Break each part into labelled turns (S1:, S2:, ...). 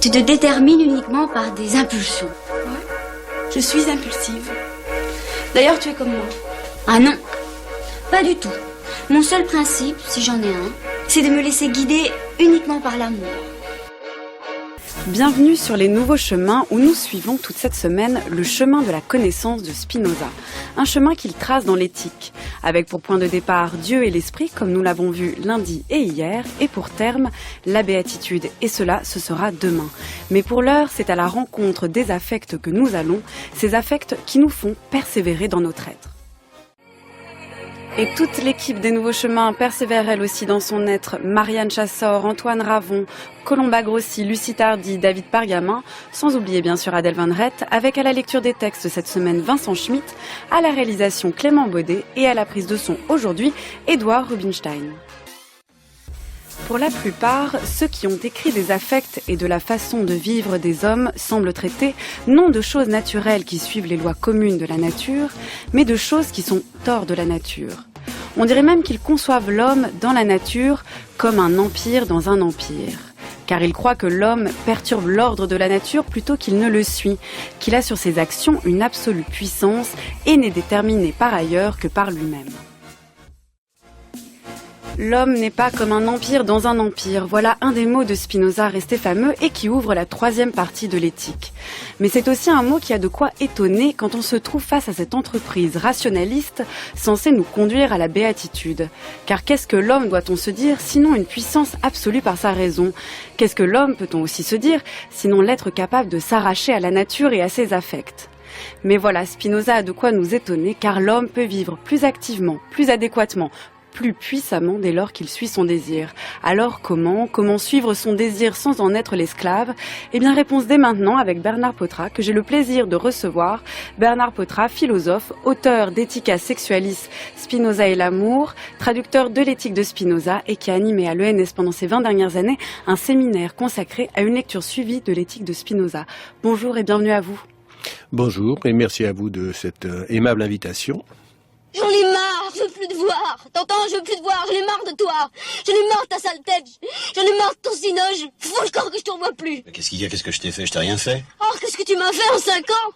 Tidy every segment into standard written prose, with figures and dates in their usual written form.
S1: Tu te détermines uniquement par des impulsions.
S2: Ouais, je suis impulsive. D'ailleurs, tu es comme moi.
S1: Ah non, pas du tout. Mon seul principe, si j'en ai un, c'est de me laisser guider uniquement par l'amour.
S3: Bienvenue sur les nouveaux chemins où nous suivons toute cette semaine le chemin de la connaissance de Spinoza. Un chemin qu'il trace dans l'éthique, avec pour point de départ Dieu et l'esprit, comme nous l'avons vu lundi et hier, et pour terme, la béatitude. Et cela, ce sera demain. Mais pour l'heure, c'est à la rencontre des affects que nous allons, ces affects qui nous font persévérer dans notre être. Et toute l'équipe des Nouveaux Chemins persévère elle aussi dans son être. Marianne Chassor, Antoine Ravon, Colomba Grossi, Lucie Tardy, David Pargamin, sans oublier bien sûr Adèle Van Rett, avec à la lecture des textes cette semaine Vincent Schmitt, à la réalisation Clément Baudet et à la prise de son aujourd'hui Édouard Rubinstein. Pour la plupart, ceux qui ont écrit des affects et de la façon de vivre des hommes semblent traiter non de choses naturelles qui suivent les lois communes de la nature, mais de choses qui sont hors de la nature. On dirait même qu'ils conçoivent l'homme dans la nature comme un empire dans un empire. Car ils croient que l'homme perturbe l'ordre de la nature plutôt qu'il ne le suit, qu'il a sur ses actions une absolue puissance et n'est déterminé par ailleurs que par lui-même. L'homme n'est pas comme un empire dans un empire. Voilà un des mots de Spinoza resté fameux et qui ouvre la troisième partie de l'éthique. Mais c'est aussi un mot qui a de quoi étonner quand on se trouve face à cette entreprise rationaliste censée nous conduire à la béatitude. Car qu'est-ce que l'homme, doit-on se dire, sinon une puissance absolue par sa raison? Qu'est-ce que l'homme, peut-on aussi se dire, sinon l'être capable de s'arracher à la nature et à ses affects? Mais voilà, Spinoza a de quoi nous étonner car l'homme peut vivre plus activement, plus adéquatement, plus puissamment dès lors qu'il suit son désir. Alors comment suivre son désir sans en être l'esclave? Eh bien, réponse dès maintenant avec Bernard Potra, que j'ai le plaisir de recevoir. Bernard Potra, philosophe, auteur d'Ethica Sexualis, Spinoza et l'amour, traducteur de l'éthique de Spinoza et qui a animé à l'ENS pendant ces 20 dernières années un séminaire consacré à une lecture suivie de l'éthique de Spinoza. Bonjour et bienvenue à vous.
S4: Bonjour et merci à vous de cette aimable invitation.
S5: J'en ai marre, je veux plus te voir. T'entends, je veux plus te voir, j'en ai marre de toi. J'en ai marre de ta sale tête. J'en ai marre de ton cinoche. Faut encore que je te revoie plus.
S6: Mais qu'est-ce qu'il y a? Qu'est-ce que je t'ai fait? Je t'ai rien fait.
S5: Oh, qu'est-ce que tu m'as fait en 5 ans?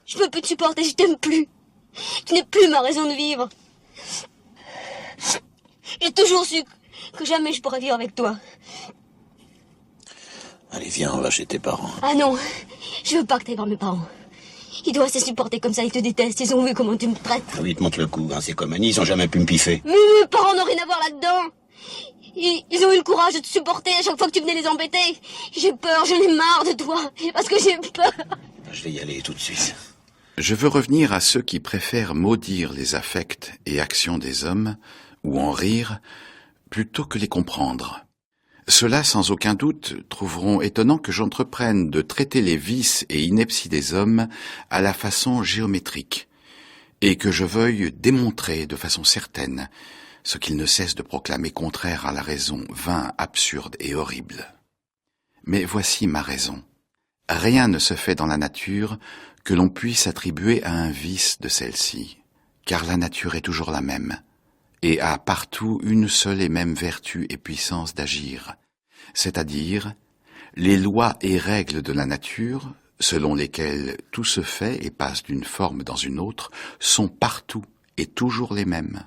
S5: Je peux plus te supporter, je t'aime plus. Tu n'es plus ma raison de vivre. J'ai toujours su que jamais je pourrais vivre avec toi.
S6: Allez, viens, on va chez tes parents.
S5: Ah non, je veux pas que t'ailles voir mes parents. Ils doivent se supporter comme ça, ils te détestent, ils ont vu comment tu me traites.
S6: Ah oui, ils te montent le coup, hein, c'est comme Annie, ils ont jamais pu me piffer.
S5: Mais mes parents n'ont rien à voir là-dedans. Ils ont eu le courage de te supporter à chaque fois que tu venais les embêter. J'ai peur, j'en ai marre de toi, parce que j'ai peur.
S6: Je vais y aller tout de suite.
S7: Je veux revenir à ceux qui préfèrent maudire les affects et actions des hommes, ou en rire, plutôt que les comprendre. Ceux-là, sans aucun doute, trouveront étonnant que j'entreprenne de traiter les vices et inepties des hommes à la façon géométrique, et que je veuille démontrer de façon certaine ce qu'ils ne cessent de proclamer contraire à la raison vain, absurde et horrible. Mais voici ma raison. Rien ne se fait dans la nature que l'on puisse attribuer à un vice de celle-ci, car la nature est toujours la même, et a partout une seule et même vertu et puissance d'agir, c'est-à-dire les lois et règles de la nature, selon lesquelles tout se fait et passe d'une forme dans une autre, sont partout et toujours les mêmes.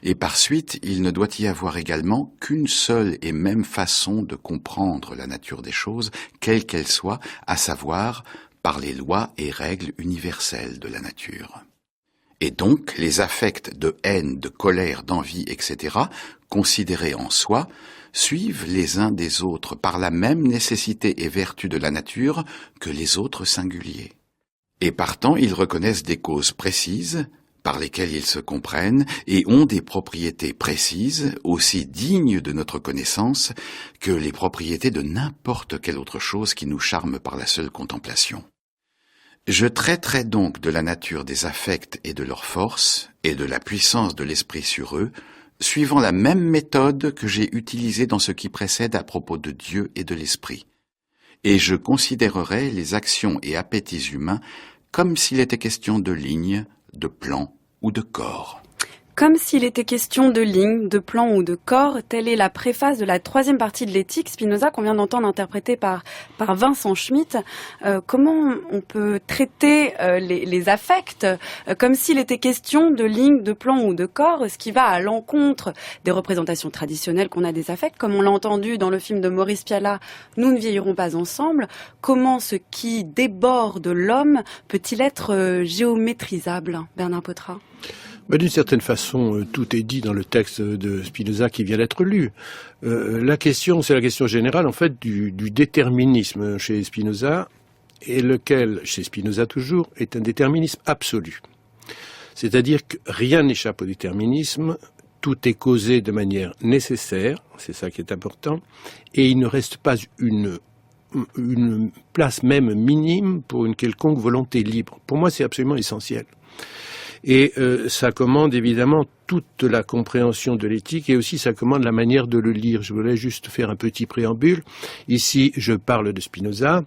S7: Et par suite, il ne doit y avoir également qu'une seule et même façon de comprendre la nature des choses, quelle qu'elle soit, à savoir par les lois et règles universelles de la nature. Et donc, les affects de haine, de colère, d'envie, etc., considérés en soi, suivent les uns des autres par la même nécessité et vertu de la nature que les autres singuliers. Et partant, ils reconnaissent des causes précises, par lesquelles ils se comprennent, et ont des propriétés précises, aussi dignes de notre connaissance, que les propriétés de n'importe quelle autre chose qui nous charme par la seule contemplation. Je traiterai donc de la nature des affects et de leur force, et de la puissance de l'esprit sur eux, suivant la même méthode que j'ai utilisée dans ce qui précède à propos de Dieu et de l'esprit. Et je considérerai les actions et appétits humains comme s'il était question de lignes, de plans ou de corps.
S3: Comme s'il était question de lignes, de plans ou de corps, telle est la préface de la 3e partie de l'éthique, Spinoza, qu'on vient d'entendre interprétée par Vincent Schmitt. Comment on peut traiter les affects comme s'il était question de lignes, de plans ou de corps, ce qui va à l'encontre des représentations traditionnelles qu'on a des affects, comme on l'a entendu dans le film de Maurice Pialat, Nous ne vieillirons pas ensemble. Comment ce qui déborde l'homme peut-il être géométrisable, Bernard Pottrat?
S4: D'une certaine façon, tout est dit dans le texte de Spinoza qui vient d'être lu. La question, c'est la question générale, en fait, du déterminisme chez Spinoza, et lequel, chez Spinoza toujours, est un déterminisme absolu. C'est-à-dire que rien n'échappe au déterminisme, tout est causé de manière nécessaire, c'est ça qui est important, et il ne reste pas une place même minime pour une quelconque volonté libre. Pour moi, c'est absolument essentiel. Et ça commande évidemment toute la compréhension de l'éthique et aussi ça commande la manière de le lire. Je voulais juste faire un petit préambule. Ici, je parle de Spinoza.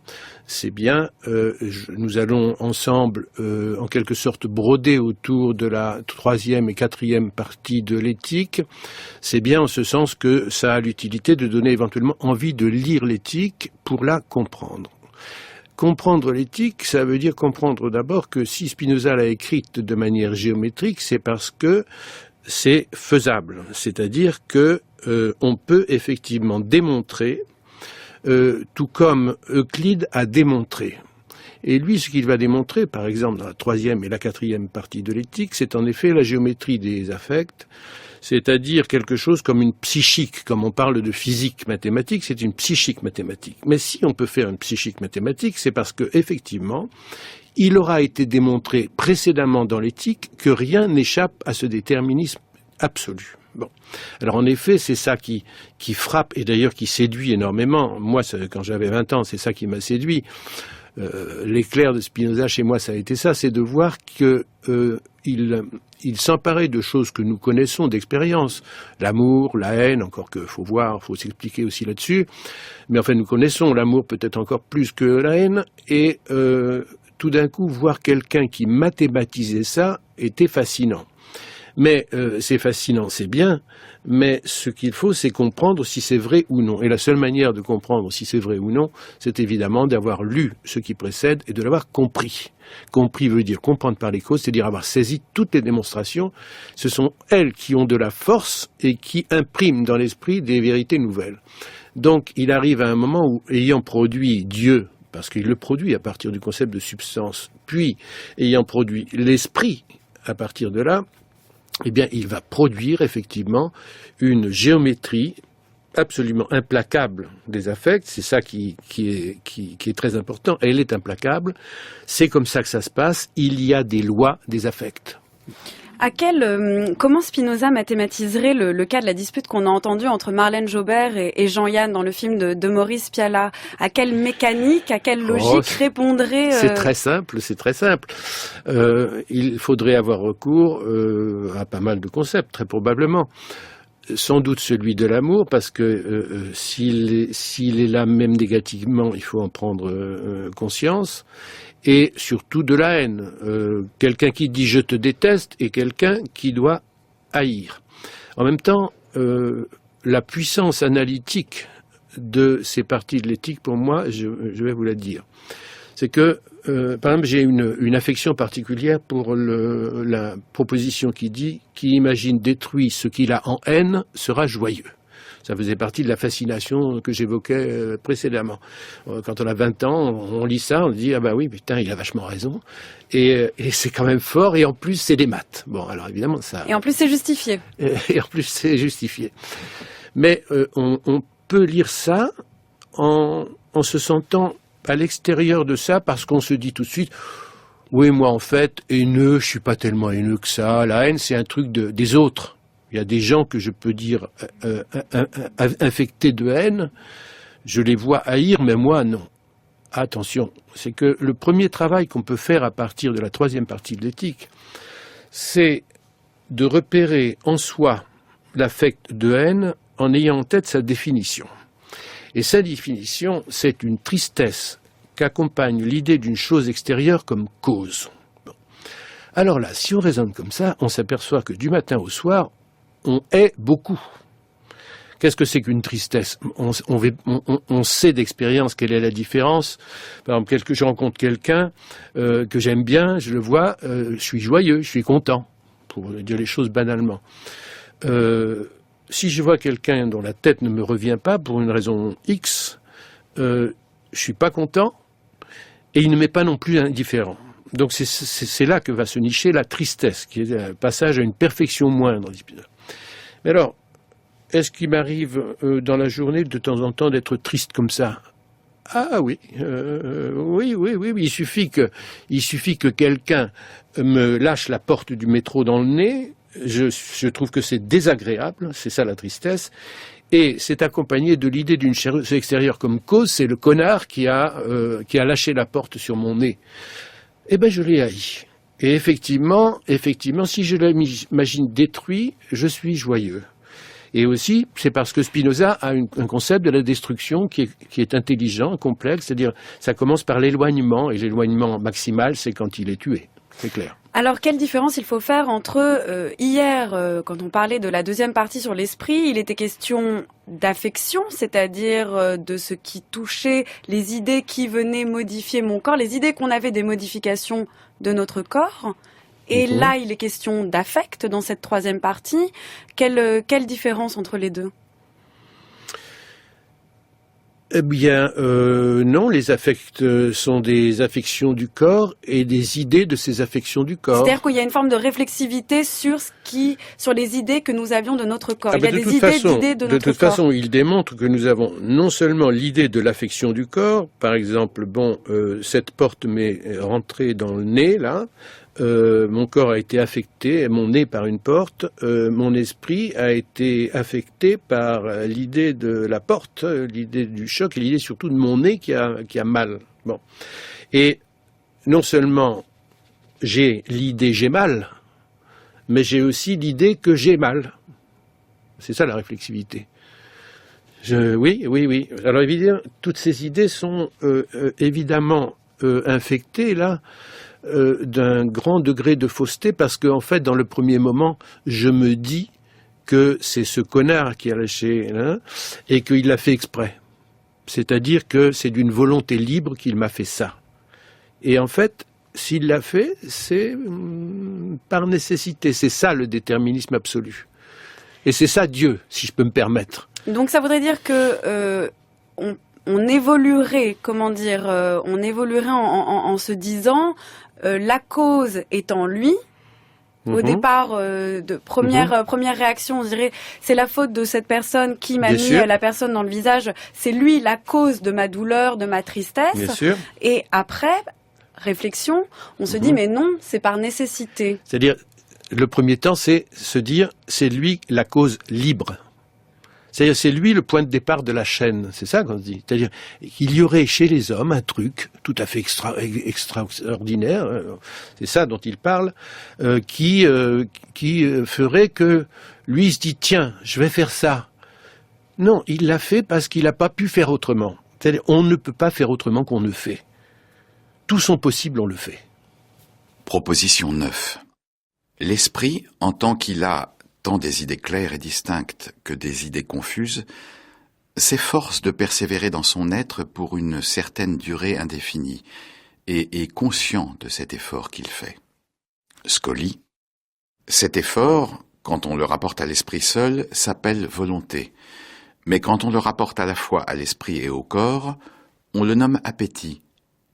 S4: C'est bien, nous allons ensemble, en quelque sorte, broder autour de la 3e et 4e partie de l'éthique. C'est bien en ce sens que ça a l'utilité de donner éventuellement envie de lire l'éthique pour la comprendre. Comprendre l'éthique, ça veut dire comprendre d'abord que si Spinoza l'a écrite de manière géométrique, c'est parce que c'est faisable. C'est-à-dire que on peut effectivement démontrer, tout comme Euclide a démontré. Et lui, ce qu'il va démontrer, par exemple, dans la 3e et la 4e partie de l'éthique, c'est en effet la géométrie des affects, c'est-à-dire quelque chose comme une psychique, comme on parle de physique mathématique, c'est une psychique mathématique. Mais si on peut faire une psychique mathématique, c'est parce que, effectivement, il aura été démontré précédemment dans l'éthique que rien n'échappe à ce déterminisme absolu. Bon. Alors en effet, c'est ça qui frappe et d'ailleurs qui séduit énormément. Moi, quand j'avais 20 ans, c'est ça qui m'a séduit. L'éclair de Spinoza chez moi, ça a été ça, c'est de voir que il s'emparait de choses que nous connaissons d'expérience, l'amour, la haine, encore que faut s'expliquer aussi là-dessus, mais enfin nous connaissons l'amour peut-être encore plus que la haine, et tout d'un coup voir quelqu'un qui mathématisait ça était fascinant. Mais c'est fascinant, c'est bien, mais ce qu'il faut, c'est comprendre si c'est vrai ou non. Et la seule manière de comprendre si c'est vrai ou non, c'est évidemment d'avoir lu ce qui précède et de l'avoir compris. Compris veut dire comprendre par les causes, c'est-à-dire avoir saisi toutes les démonstrations. Ce sont elles qui ont de la force et qui impriment dans l'esprit des vérités nouvelles. Donc il arrive à un moment où, ayant produit Dieu, parce qu'il le produit à partir du concept de substance, puis ayant produit l'esprit à partir de là, eh bien, il va produire effectivement une géométrie absolument implacable des affects. C'est ça qui est très important. Elle est implacable. C'est comme ça que ça se passe. Il y a des lois des affects.
S3: Comment Spinoza mathématiserait le cas de la dispute qu'on a entendue entre Marlène Jobert et Jean-Yann dans le film de Maurice Pialat? À quelle mécanique, à quelle logique répondrait
S4: C'est très simple, c'est très simple. Il faudrait avoir recours à pas mal de concepts, très probablement. Sans doute celui de l'amour, parce que s'il est là même négativement, il faut en prendre conscience. Et surtout de la haine. Quelqu'un qui dit « je te déteste » et quelqu'un qui doit haïr. En même temps, la puissance analytique de ces parties de l'éthique, pour moi, je vais vous la dire. C'est que, par exemple, j'ai une affection particulière pour la proposition qui dit « qui imagine détruit ce qu'il a en haine sera joyeux ». Ça faisait partie de la fascination que j'évoquais précédemment. Quand on a 20 ans, on lit ça, on dit « ah bah oui, putain, il a vachement raison ». Et c'est quand même fort, et en plus, c'est des maths. Bon, alors évidemment, ça...
S3: Et en plus, c'est justifié.
S4: Et en plus, c'est justifié. Mais on peut lire ça en se sentant à l'extérieur de ça, parce qu'on se dit tout de suite « oui, moi, en fait, haineux, je suis pas tellement haineux que ça. La haine, c'est un truc des autres. » Il y a des gens que je peux dire infectés de haine, je les vois haïr, mais moi non. Attention, c'est que le premier travail qu'on peut faire à partir de la 3e partie de l'éthique, c'est de repérer en soi l'affect de haine en ayant en tête sa définition. Et sa définition, c'est une tristesse qu'accompagne l'idée d'une chose extérieure comme cause. Bon. Alors là, si on raisonne comme ça, on s'aperçoit que du matin au soir, on hait beaucoup. Qu'est-ce que c'est qu'une tristesse ? On sait d'expérience quelle est la différence. Par exemple, je rencontre quelqu'un que j'aime bien, je le vois, je suis joyeux, je suis content, pour dire les choses banalement. Si je vois quelqu'un dont la tête ne me revient pas pour une raison X, je suis pas content et il ne m'est pas non plus indifférent. Donc c'est là que va se nicher la tristesse, qui est un passage à une perfection moindre. Mais alors, est-ce qu'il m'arrive dans la journée de temps en temps d'être triste comme ça ? Ah oui, oui. Il suffit que quelqu'un me lâche la porte du métro dans le nez. Je trouve que c'est désagréable, c'est ça la tristesse. Et c'est accompagné de l'idée d'une chose extérieure comme cause, c'est le connard qui a lâché la porte sur mon nez. Eh ben je l'ai haï. Et effectivement, si je l'imagine détruit, je suis joyeux. Et aussi, c'est parce que Spinoza a un concept de la destruction qui est intelligent, complexe, c'est-à-dire ça commence par l'éloignement, et l'éloignement maximal, c'est quand il est tué, c'est clair.
S3: Alors, quelle différence il faut faire entre hier, quand on parlait de la deuxième partie sur l'esprit, il était question d'affection, c'est-à-dire de ce qui touchait les idées qui venaient modifier mon corps, les idées qu'on avait des modifications de notre corps. Et là, il est question d'affect dans cette troisième partie. Quelle différence entre les deux ?
S4: Eh bien, non, les affects sont des affections du corps et des idées de ces affections du corps.
S3: C'est-à-dire qu'il y a une forme de réflexivité sur les idées que nous avions de notre corps. Il y a des idées de notre corps.
S4: De toute façon, il démontre que nous avons non seulement l'idée de l'affection du corps, par exemple, cette porte m'est rentrée dans le nez, là, mon corps a été affecté, mon nez par une porte, mon esprit a été affecté par l'idée de la porte, l'idée du choc et l'idée surtout de mon nez qui a mal. Bon. Et non seulement j'ai l'idée j'ai mal, mais j'ai aussi l'idée que j'ai mal. C'est ça la réflexivité. Oui. Alors évidemment, toutes ces idées sont évidemment infectées là. D'un grand degré de fausseté parce qu'en fait, dans le premier moment, je me dis que c'est ce connard qui a lâché là, et qu'il l'a fait exprès. C'est-à-dire que c'est d'une volonté libre qu'il m'a fait ça. Et en fait, s'il l'a fait, c'est par nécessité. C'est ça le déterminisme absolu. Et c'est ça Dieu, si je peux me permettre.
S3: Donc ça voudrait dire que on évoluerait, on évoluerait en se disant la cause étant lui. Au départ, première réaction, on dirait c'est la faute de cette personne qui m'a mis la personne dans le visage. C'est lui la cause de ma douleur, de ma tristesse.
S4: Bien sûr.
S3: Et après réflexion, on se dit mais non, c'est par nécessité.
S4: C'est-à-dire le premier temps, c'est se dire c'est lui la cause libre. C'est-à-dire, c'est lui le point de départ de la chaîne. C'est ça qu'on se dit. C'est-à-dire qu'il y aurait chez les hommes un truc tout à fait extraordinaire, c'est ça dont il parle, qui ferait que lui se dit tiens, je vais faire ça. Non, il l'a fait parce qu'il n'a pas pu faire autrement. C'est-à-dire, on ne peut pas faire autrement qu'on ne fait. Tout son possible, on le fait.
S7: Proposition 9. L'esprit, en tant qu'il a tant des idées claires et distinctes que des idées confuses, s'efforce de persévérer dans son être pour une certaine durée indéfinie, et est conscient de cet effort qu'il fait. Scoli. Cet effort, quand on le rapporte à l'esprit seul, s'appelle volonté, mais quand on le rapporte à la fois à l'esprit et au corps, on le nomme appétit,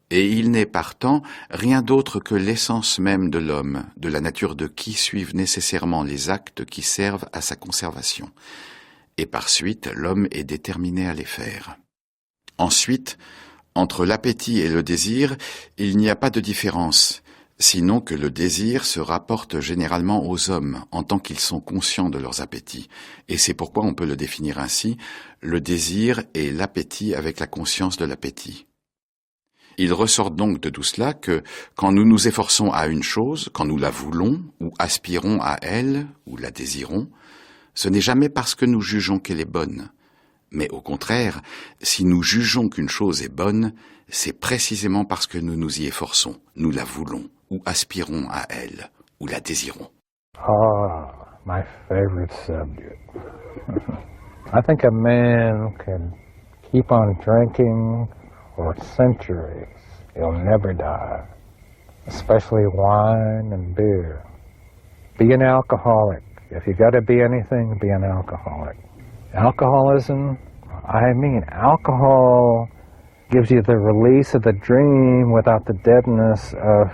S7: et il n'est partant rien d'autre que l'essence même de l'homme, de la nature de qui suivent nécessairement les actes qui servent à sa conservation. Et par suite, l'homme est déterminé à les faire. Ensuite, entre l'appétit et le désir, il n'y a pas de différence, sinon que le désir se rapporte généralement aux hommes, en tant qu'ils sont conscients de leurs appétits. Et c'est pourquoi on peut le définir ainsi, le désir est l'appétit avec la conscience de l'appétit. Il ressort donc de tout cela que, quand nous nous efforçons à une chose, quand nous la voulons, ou aspirons à elle, ou la désirons, ce n'est jamais parce que nous jugeons qu'elle est bonne. Mais au contraire, si nous jugeons qu'une chose est bonne, c'est précisément parce que nous nous y efforçons, nous la voulons, ou aspirons à elle, ou la désirons.
S8: Ah, my favorite subject. I think a man can keep on drinking for centuries. He'll never die, especially wine and beer. Be an alcoholic. If you got to be anything, be an alcoholic. Alcoholism, alcohol gives you the release of the dream without the deadness of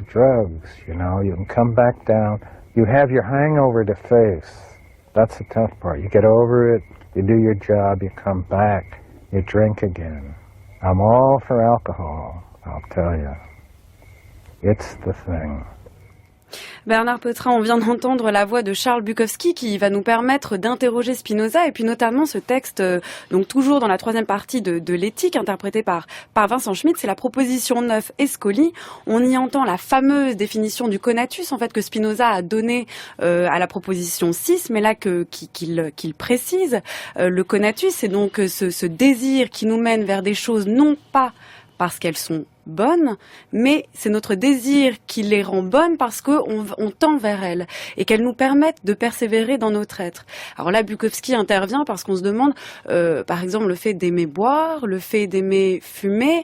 S8: drugs, you know. You can come back down. You have your hangover to face. That's the tough part. You get over it, you do your job, you come back, you drink again. I'm all for alcohol, I'll tell you. It's the thing.
S3: Bernard Peutrin, on vient d'entendre la voix de Charles Bukowski qui va nous permettre d'interroger Spinoza et puis notamment ce texte, donc toujours dans la troisième partie de l'éthique interprété par Vincent Schmitt, c'est la proposition 9 Escoli. On y entend la fameuse définition du conatus en fait que Spinoza a donnée à la proposition 6, mais là qu'il précise. Le conatus, c'est donc ce désir qui nous mène vers des choses non pas parce qu'elles sont bonnes, mais c'est notre désir qui les rend bonnes parce qu'on tend vers elles et qu'elles nous permettent de persévérer dans notre être. Alors là, Bukowski intervient parce qu'on se demande, par exemple, le fait d'aimer boire, le fait d'aimer fumer,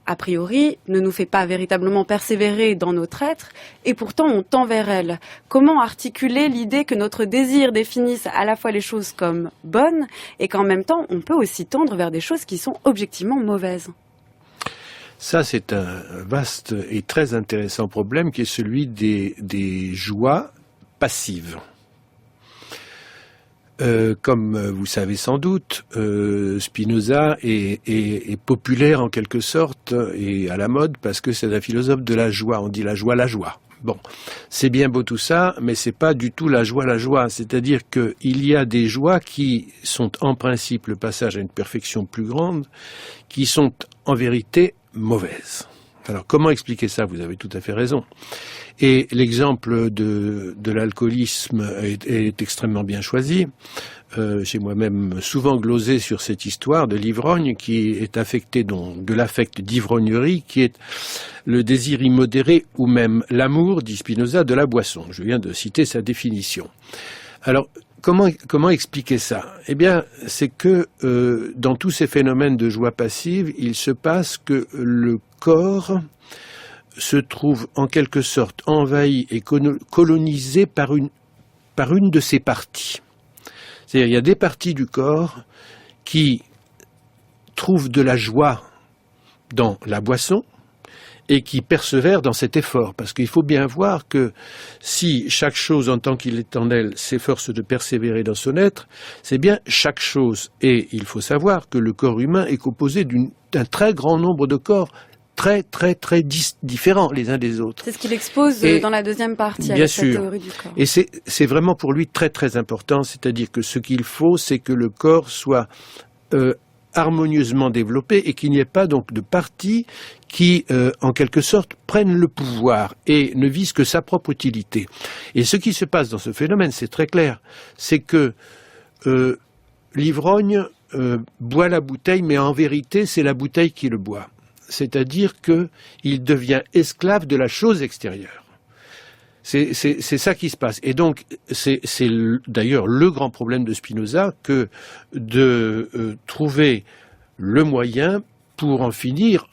S3: a priori, ne nous fait pas véritablement persévérer dans notre être, et pourtant on tend vers elles. Comment articuler l'idée que notre désir définisse à la fois les choses comme bonnes, et qu'en même temps, on peut aussi tendre vers des choses qui sont objectivement mauvaises ?
S4: Ça, c'est un vaste et très intéressant problème qui est celui des joies passives. Comme vous savez sans doute, Spinoza est populaire en quelque sorte et à la mode parce que c'est un philosophe de la joie. On dit la joie, la joie. Bon, c'est bien beau tout ça, mais c'est pas du tout la joie, la joie. C'est-à-dire qu'il y a des joies qui sont en principe le passage à une perfection plus grande, qui sont en vérité mauvaises. Alors comment expliquer ça ? Vous avez tout à fait raison. Et l'exemple de l'alcoolisme est extrêmement bien choisi. J'ai moi-même souvent glosé sur cette histoire de l'ivrogne qui est affectée donc de l'affect d'ivrognerie, qui est le désir immodéré ou même l'amour, dit Spinoza, de la boisson. Je viens de citer sa définition. Alors, comment expliquer ça ? Eh bien, c'est que dans tous ces phénomènes de joie passive, il se passe que le corps se trouve en quelque sorte envahi et colonisé par une de ses parties. C'est-à-dire, il y a des parties du corps qui trouvent de la joie dans la boisson et qui persévèrent dans cet effort. Parce qu'il faut bien voir que si chaque chose en tant qu'il est en elle s'efforce de persévérer dans son être, c'est bien chaque chose. Et il faut savoir que le corps humain est composé d'un très grand nombre de corps très différents les uns des autres.
S3: C'est ce qu'il expose dans la deuxième partie avec cette théorie du corps.
S4: Et c'est vraiment pour lui très important, c'est-à-dire que ce qu'il faut, c'est que le corps soit harmonieusement développé et qu'il n'y ait pas donc de parties qui, en quelque sorte, prennent le pouvoir et ne visent que sa propre utilité. Et ce qui se passe dans ce phénomène, c'est très clair, c'est que l'ivrogne boit la bouteille, mais en vérité, c'est la bouteille qui le boit. C'est-à-dire qu'il devient esclave de la chose extérieure. C'est ça qui se passe. Et donc, c'est d'ailleurs le grand problème de Spinoza que de trouver le moyen pour en finir,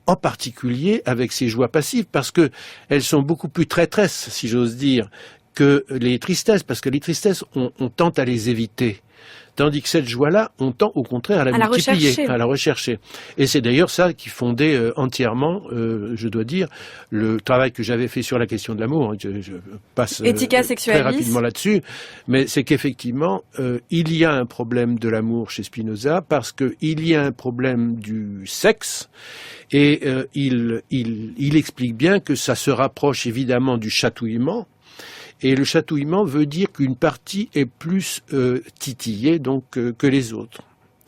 S4: en particulier avec ces joies passives, parce que elles sont beaucoup plus traîtresses, si j'ose dire, que les tristesses, parce que les tristesses, on tente à les éviter. Tandis que cette joie-là, on tend au contraire à la multiplier, à la rechercher. Et c'est d'ailleurs ça qui fondait entièrement, je dois dire, le travail que j'avais fait sur la question de l'amour. Je passe très rapidement là-dessus. Mais c'est qu'effectivement, il y a un problème de l'amour chez Spinoza parce qu'il y a un problème du sexe. Et il explique bien que ça se rapproche évidemment du chatouillement. Et le chatouillement veut dire qu'une partie est plus titillée donc que les autres.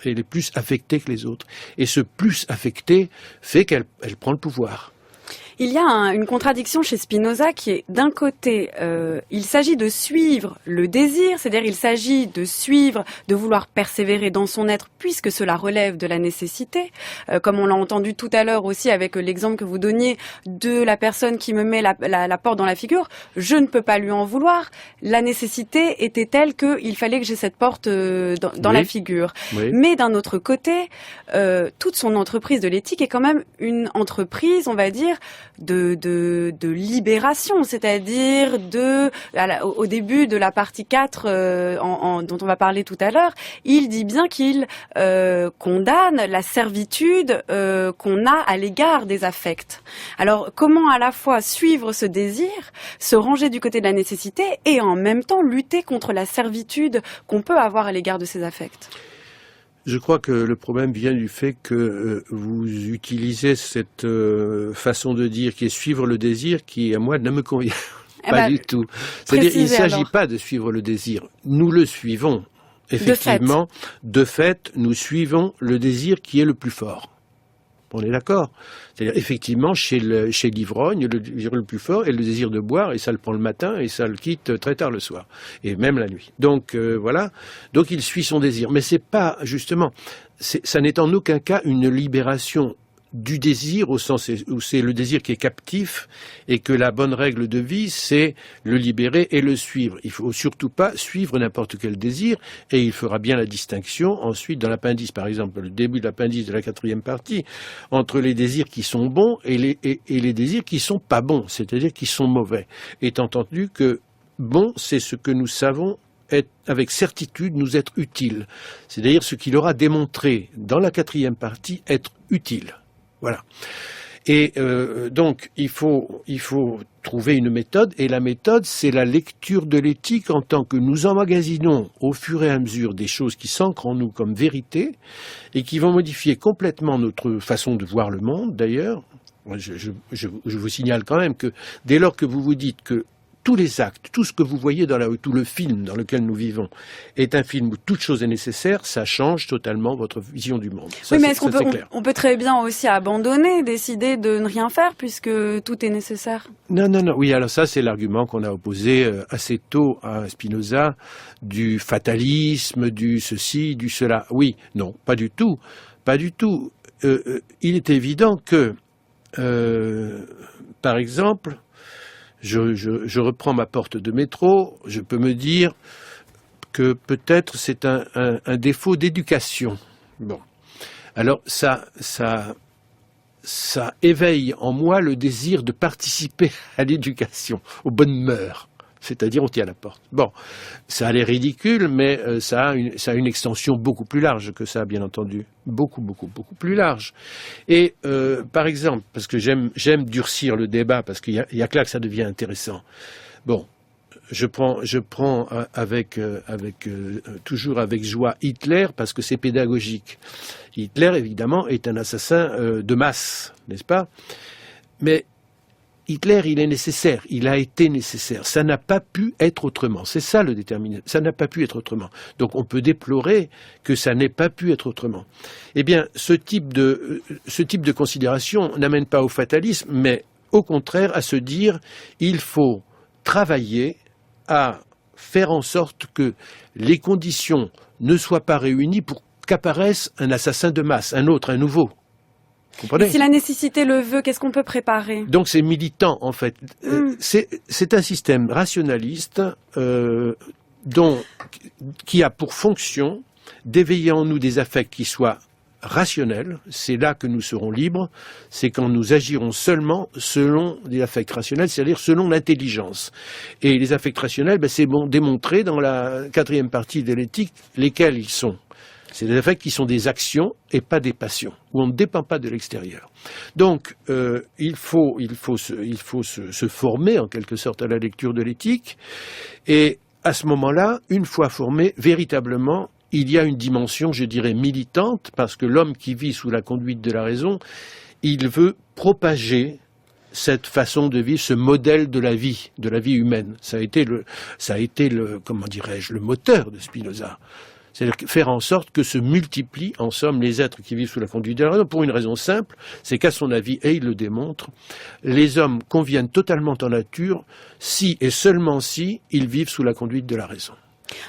S4: Elle est plus affectée que les autres. Et ce plus affecté fait qu'elle prend le pouvoir.
S3: Il y a une contradiction chez Spinoza qui est, d'un côté, il s'agit de suivre le désir, c'est-à-dire il s'agit de suivre, de vouloir persévérer dans son être puisque cela relève de la nécessité, comme on l'a entendu tout à l'heure aussi avec l'exemple que vous donniez de la personne qui me met la porte dans la figure. Je ne peux pas lui en vouloir. La nécessité était telle qu'il fallait que j'ai cette porte dans la figure.
S4: Oui.
S3: Mais d'un autre côté, toute son entreprise de l'éthique est quand même une entreprise, on va dire, de libération, c'est-à-dire au début de la partie 4 dont on va parler tout à l'heure, il dit bien qu'il condamne la servitude qu'on a à l'égard des affects. Alors, comment à la fois suivre ce désir, se ranger du côté de la nécessité et en même temps lutter contre la servitude qu'on peut avoir à l'égard de ces affects?
S4: Je crois que le problème vient du fait que vous utilisez cette façon de dire qui est suivre le désir qui, à moi, ne me convient pas du tout. C'est-à-dire, il ne s'agit pas de suivre le désir. Nous le suivons. Effectivement, de fait, nous suivons le désir qui est le plus fort. On est d'accord. C'est-à-dire, effectivement, chez l'ivrogne, le désir le plus fort est le désir de boire, et ça le prend le matin, et ça le quitte très tard le soir, et même la nuit. Donc, voilà. Donc, il suit son désir. Mais c'est pas, justement, ça n'est en aucun cas une libération du désir, au sens où c'est le désir qui est captif, et que la bonne règle de vie, c'est le libérer et le suivre. Il faut surtout pas suivre n'importe quel désir, et il fera bien la distinction, ensuite, dans l'appendice, par exemple, le début de l'appendice de la 4e partie, entre les désirs qui sont bons et les désirs qui sont pas bons, c'est-à-dire qui sont mauvais. Étant entendu que bon, c'est ce que nous savons avec certitude nous être utile. C'est-à-dire ce qu'il aura démontré dans la 4e partie être utile. Voilà. Et donc, il faut trouver une méthode, et la méthode, c'est la lecture de l'éthique en tant que nous emmagasinons au fur et à mesure des choses qui s'ancrent en nous comme vérité, et qui vont modifier complètement notre façon de voir le monde, d'ailleurs. Je vous signale quand même que dès lors que vous vous dites que tous les actes, tout ce que vous voyez tout le film dans lequel nous vivons est un film où toute chose est nécessaire, ça change totalement votre vision du monde. Ça,
S3: oui, mais est-ce
S4: qu'on
S3: peut très bien aussi abandonner, décider de ne rien faire puisque tout est nécessaire?
S4: Non. Oui, alors ça, c'est l'argument qu'on a opposé assez tôt à Spinoza, du fatalisme, du ceci, du cela. Oui, non, pas du tout. Pas du tout. Il est évident que, par exemple, je reprends ma porte de métro, je peux me dire que peut-être c'est un défaut d'éducation. Bon. Alors ça éveille en moi le désir de participer à l'éducation, aux bonnes mœurs. C'est-à-dire on tient la porte. Bon, ça a l'air ridicule, mais ça a une extension beaucoup plus large que ça, bien entendu. Beaucoup plus large. Et par exemple, parce que j'aime durcir le débat, parce qu'il y a que là que ça devient intéressant. Bon, je prends toujours avec joie Hitler, parce que c'est pédagogique. Hitler, évidemment, est un assassin de masse, n'est-ce pas? Mais Hitler, il est nécessaire, il a été nécessaire. Ça n'a pas pu être autrement. C'est ça le déterminisme. Ça n'a pas pu être autrement. Donc on peut déplorer que ça n'ait pas pu être autrement. Eh bien, ce type de considération n'amène pas au fatalisme, mais au contraire à se dire il faut travailler à faire en sorte que les conditions ne soient pas réunies pour qu'apparaisse un assassin de masse, un autre, un nouveau.
S3: Et si la nécessité le veut, qu'est-ce qu'on peut préparer?
S4: Donc c'est militant, en fait. C'est un système rationaliste qui a pour fonction d'éveiller en nous des affects qui soient rationnels. C'est là que nous serons libres. C'est quand nous agirons seulement selon des affects rationnels, c'est-à-dire selon l'intelligence. Et les affects rationnels, c'est démontré dans la 4e partie de l'éthique, lesquels ils sont. C'est des affects qui sont des actions et pas des passions, où on ne dépend pas de l'extérieur. Donc, il faut se former en quelque sorte à la lecture de l'éthique. Et à ce moment-là, une fois formé, véritablement, il y a une dimension, je dirais, militante, parce que l'homme qui vit sous la conduite de la raison, il veut propager cette façon de vivre, ce modèle de la vie humaine. Ça a été le comment dirais-je, le moteur de Spinoza. C'est-à-dire faire en sorte que se multiplient, en somme, les êtres qui vivent sous la conduite de la raison, pour une raison simple, c'est qu'à son avis, et il le démontre, les hommes conviennent totalement en nature si et seulement si ils vivent sous la conduite de la raison.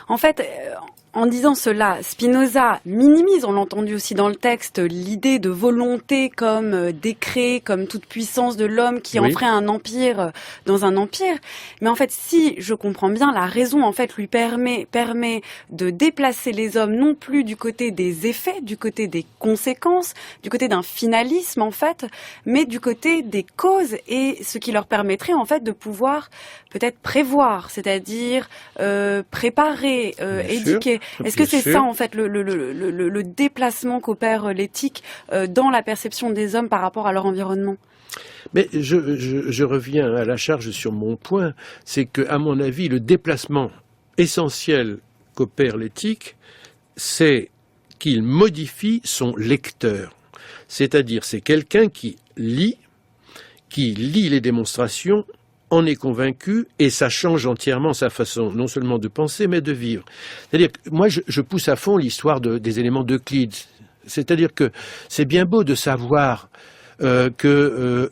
S3: En fait, en disant cela, Spinoza minimise, on l'a entendu aussi dans le texte, l'idée de volonté comme décret, comme toute puissance de l'homme qui en ferait un empire dans un empire. Mais en fait, si je comprends bien, la raison en fait lui permet de déplacer les hommes non plus du côté des effets, du côté des conséquences, du côté d'un finalisme en fait, mais du côté des causes, et ce qui leur permettrait en fait de pouvoir peut-être prévoir, c'est-à-dire préparer, éduquer. Est-ce que c'est ça, en fait, le déplacement qu'opère l'éthique dans la perception des hommes par rapport à leur environnement ?
S4: Mais je reviens à la charge sur mon point, c'est que, à mon avis, le déplacement essentiel qu'opère l'éthique, c'est qu'il modifie son lecteur. C'est-à-dire, c'est quelqu'un qui lit les démonstrations, en est convaincu, et ça change entièrement sa façon, non seulement de penser, mais de vivre. C'est-à-dire que moi, je pousse à fond l'histoire des éléments d'Euclide. C'est-à-dire que c'est bien beau de savoir que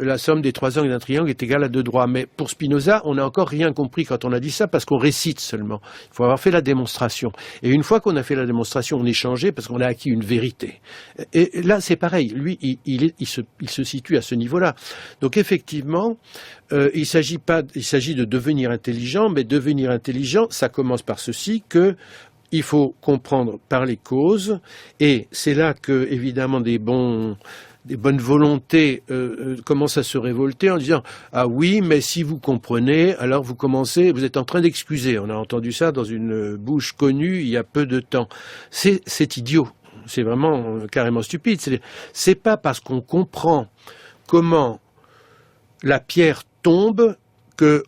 S4: la somme des 3 angles d'un triangle est égale à 2 droits. Mais pour Spinoza, on n'a encore rien compris quand on a dit ça, parce qu'on récite seulement. Il faut avoir fait la démonstration. Et une fois qu'on a fait la démonstration, on est changé parce qu'on a acquis une vérité. Et là, c'est pareil. Lui, il se situe à ce niveau-là. Donc effectivement, il s'agit de devenir intelligent, mais devenir intelligent, ça commence par ceci, que il faut comprendre par les causes, et c'est là que, évidemment, des bonnes volontés commencent à se révolter en disant « Ah oui, mais si vous comprenez, alors vous êtes en train d'excuser. » On a entendu ça dans une bouche connue il y a peu de temps. C'est idiot. C'est vraiment carrément stupide. C'est pas parce qu'on comprend comment la pierre tombe que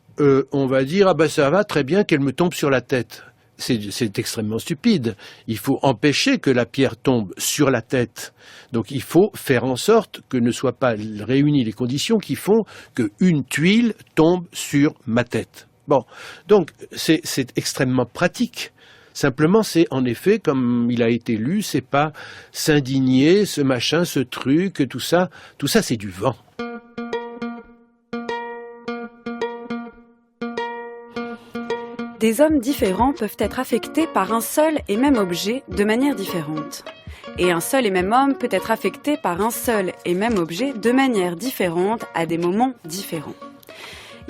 S4: on va dire « Ah ben ça va très bien qu'elle me tombe sur la tête ». C'est extrêmement stupide. Il faut empêcher que la pierre tombe sur la tête. Donc il faut faire en sorte que ne soient pas réunies les conditions qui font qu'une tuile tombe sur ma tête. Bon, donc c'est extrêmement pratique. Simplement, c'est en effet, comme il a été lu, c'est pas s'indigner, ce machin, ce truc, tout ça c'est du vent.
S3: Des hommes différents peuvent être affectés par un seul et même objet de manière différente. Et un seul et même homme peut être affecté par un seul et même objet de manière différente à des moments différents.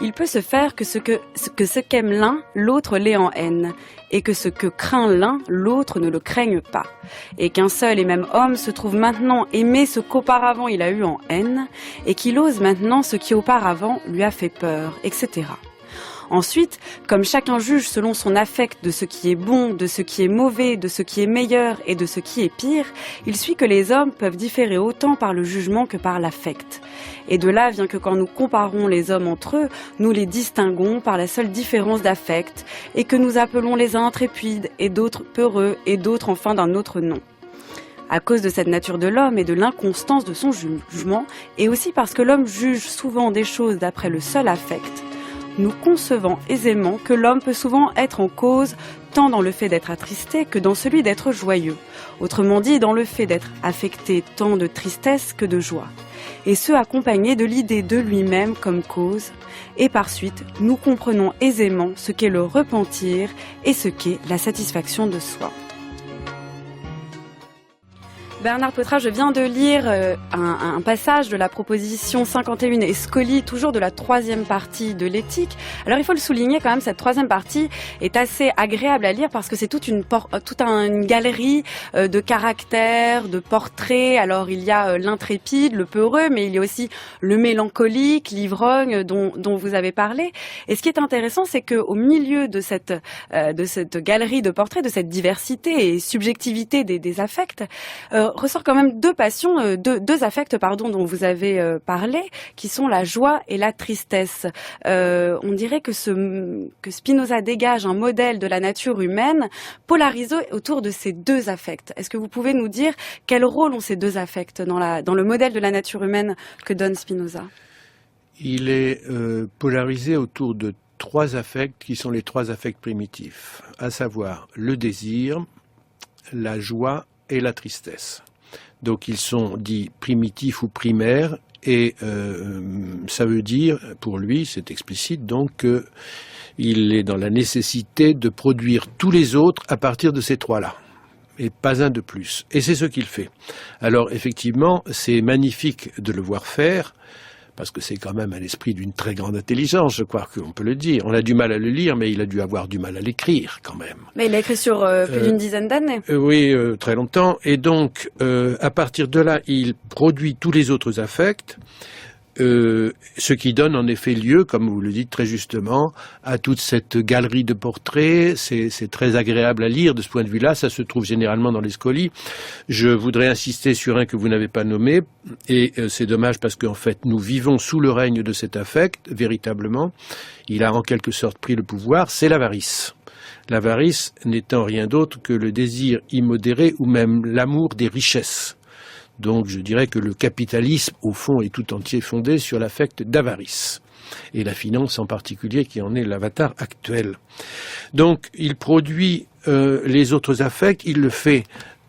S3: Il peut se faire que ce qu'aime l'un, l'autre l'ait en haine, et que ce que craint l'un, l'autre ne le craigne pas, et qu'un seul et même homme se trouve maintenant aimer ce qu'auparavant il a eu en haine, et qu'il ose maintenant ce qui auparavant lui a fait peur, etc. Ensuite, comme chacun juge selon son affect de ce qui est bon, de ce qui est mauvais, de ce qui est meilleur et de ce qui est pire, il suit que les hommes peuvent différer autant par le jugement que par l'affect. Et de là vient que quand nous comparons les hommes entre eux, nous les distinguons par la seule différence d'affect, et que nous appelons les uns intrépides et d'autres peureux et d'autres enfin d'un autre nom. À cause de cette nature de l'homme et de l'inconstance de son jugement, et aussi parce que l'homme juge souvent des choses d'après le seul affect, nous concevons aisément que l'homme peut souvent être en cause tant dans le fait d'être attristé que dans celui d'être joyeux, autrement dit dans le fait d'être affecté tant de tristesse que de joie, et ce accompagné de l'idée de lui-même comme cause, et par suite nous comprenons aisément ce qu'est le repentir et ce qu'est la satisfaction de soi. Bernard Potra, je viens de lire un passage de la proposition 51 et Scoli, toujours de la 3e partie de l'éthique. Alors il faut le souligner quand même, cette 3e partie est assez agréable à lire parce que c'est toute une galerie de caractères, de portraits. Alors il y a l'intrépide, le peureux, mais il y a aussi le mélancolique, l'ivrogne dont vous avez parlé. Et ce qui est intéressant, c'est qu'au milieu de cette galerie de portraits, de cette diversité et subjectivité des affects, ressort quand même deux affects dont vous avez parlé, qui sont la joie et la tristesse. On dirait que Spinoza dégage un modèle de la nature humaine polarisé autour de ces deux affects. Est-ce que vous pouvez nous dire quel rôle ont ces deux affects dans le modèle de la nature humaine que donne Spinoza ?
S4: Il est polarisé autour de 3 affects qui sont les 3 affects primitifs, à savoir le désir, la joie et la tristesse. Donc ils sont dits primitifs ou primaires, et ça veut dire, pour lui, c'est explicite, donc qu'il est dans la nécessité de produire tous les autres à partir de ces trois-là, et pas un de plus. Et c'est ce qu'il fait. Alors effectivement, c'est magnifique de le voir faire, parce que c'est quand même un esprit d'une très grande intelligence, je crois qu'on peut le dire. On a du mal à le lire, mais il a dû avoir du mal à l'écrire, quand même.
S3: Mais il a écrit sur plus d'une dizaine d'années.
S4: Oui, très longtemps. Et donc, à partir de là, il produit tous les autres affects, ce qui donne en effet lieu, comme vous le dites très justement, à toute cette galerie de portraits. C'est très agréable à lire de ce point de vue-là. Ça se trouve généralement dans les scolies. Je voudrais insister sur un que vous n'avez pas nommé, et c'est dommage parce qu'en fait, nous vivons sous le règne de cet affect, véritablement. Il a en quelque sorte pris le pouvoir, c'est l'avarice. L'avarice n'étant rien d'autre que le désir immodéré ou même l'amour des richesses. Donc je dirais que le capitalisme, au fond, est tout entier fondé sur l'affect d'avarice. Et la finance en particulier, qui en est l'avatar actuel. Donc il produit les autres affects, il le fait,